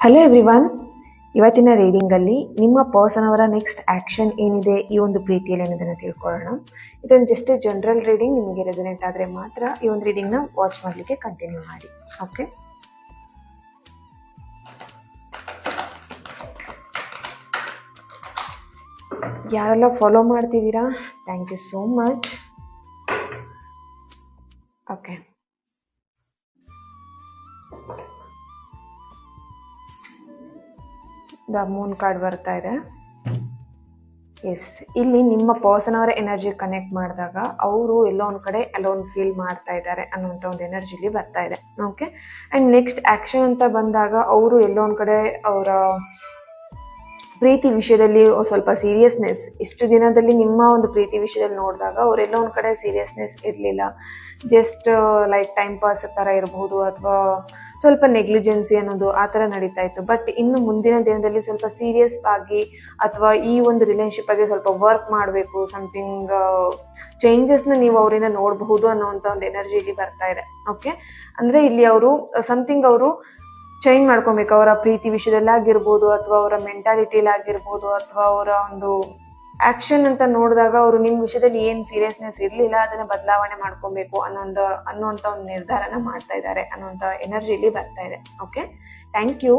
Hello everyone, ಇವತ್ತಿನ ರೀಡಿಂಗಲ್ಲಿ ನಿಮ್ಮ person ಅವರ ನೆಕ್ಸ್ಟ್ ಆ್ಯಕ್ಷನ್ ಏನಿದೆ ಈ ಒಂದು ಪ್ರೀತಿಯಲ್ಲಿ ಅನ್ನೋದನ್ನು ತಿಳ್ಕೊಳ್ಳೋಣ. ಇದೊಂದು ಜಸ್ಟ್ ಜನರಲ್ ರೀಡಿಂಗ್. ನಿಮಗೆ ರೆಸೊನೇಟ್ ಆದರೆ ಮಾತ್ರ ಈ ಒಂದು ರೀಡಿಂಗ್ನ ವಾಚ್ ಮಾಡಲಿಕ್ಕೆ ಕಂಟಿನ್ಯೂ ಮಾಡಿ. ಓಕೆ, ಯಾರೆಲ್ಲ ಫಾಲೋ ಮಾಡ್ತಿದ್ದೀರಾ, thank you so much. Okay, the moon card ಬರ್ತಾ ಇದೆ. ಎಸ್, ಇಲ್ಲಿ ನಿಮ್ಮ ಪರ್ಸನ್ ಅವರ ಎನರ್ಜಿ ಕನೆಕ್ಟ್ ಮಾಡಿದಾಗ ಅವರು ಎಲ್ಲೋ ಒಂದು ಕಡೆ ಅಲೋನ್ ಫೀಲ್ ಮಾಡ್ತಾ ಇದ್ದಾರೆ ಅನ್ನೋಂಥ ಒಂದು ಎನರ್ಜಿಲಿ ಬರ್ತಾ ಇದೆ. ಓಕೆ, ಆ್ಯಂಡ್ ನೆಕ್ಸ್ಟ್ ಆ್ಯಕ್ಷನ್ ಅಂತ ಬಂದಾಗ ಅವರು ಎಲ್ಲೋ ಒಂದು ಕಡೆ ಅವರ ಪ್ರೀತಿ ವಿಷಯದಲ್ಲಿ ಸ್ವಲ್ಪ ಸೀರಿಯಸ್ನೆಸ್, ಇಷ್ಟು ದಿನದಲ್ಲಿ ನಿಮ್ಮ ಒಂದು ಪ್ರೀತಿ ವಿಷಯದಲ್ಲಿ ನೋಡಿದಾಗ ಅವರೆಲ್ಲೋ ಒಂದು ಕಡೆ ಸೀರಿಯಸ್ನೆಸ್ ಇರಲಿಲ್ಲ. ಜಸ್ಟ್ ಲೈಕ್ ಟೈಮ್ ಪಾಸ್ ಥರ ಇರಬಹುದು, ಅಥವಾ ಸ್ವಲ್ಪ ನೆಗ್ಲಿಜೆನ್ಸಿ ಅನ್ನೋದು ಆ ಥರ ನಡೀತಾ ಇತ್ತು. ಬಟ್ ಇನ್ನು ಮುಂದಿನ ದಿನದಲ್ಲಿ ಸ್ವಲ್ಪ ಸೀರಿಯಸ್ ಆಗಿ, ಅಥವಾ ಈ ಒಂದು ರಿಲೇಶನ್ಶಿಪ್ ಆಗಿ ಸ್ವಲ್ಪ ವರ್ಕ್ ಮಾಡಬೇಕು, ಸಮಥಿಂಗ್ ಚೇಂಜಸ್ನ ನೀವು ಅವರಿಂದ ನೋಡಬಹುದು ಅನ್ನೋವಂಥ ಒಂದು ಎನರ್ಜಿ ಇಲ್ಲಿ ಬರ್ತಾ ಇದೆ. ಓಕೆ, ಅಂದರೆ ಇಲ್ಲಿ ಅವರು ಸಮಥಿಂಗ್ ಅವರು ಚೇಂಜ್ ಮಾಡ್ಕೊಬೇಕು. ಅವರ ಪ್ರೀತಿ ವಿಷಯದಲ್ಲಿ ಆಗಿರ್ಬೋದು, ಅಥವಾ ಅವರ ಮೆಂಟಾಲಿಟಿಲಿ ಆಗಿರ್ಬೋದು, ಅಥವಾ ಅವರ ಒಂದು ಆ್ಯಕ್ಷನ್ ಅಂತ ನೋಡಿದಾಗ ಅವರು ನಿಮ್ಮ ವಿಷಯದಲ್ಲಿ ಏನು ಸೀರಿಯಸ್ನೆಸ್ ಇರಲಿಲ್ಲ ಅದನ್ನು ಬದಲಾವಣೆ ಮಾಡ್ಕೊಬೇಕು ಅನ್ನೋಂಥ ಒಂದು ನಿರ್ಧಾರನ ಮಾಡ್ತಾ ಇದ್ದಾರೆ ಅನ್ನೋಂಥ ಎನರ್ಜಿಲಿ ಬರ್ತಾ ಇದೆ. Okay, thank you.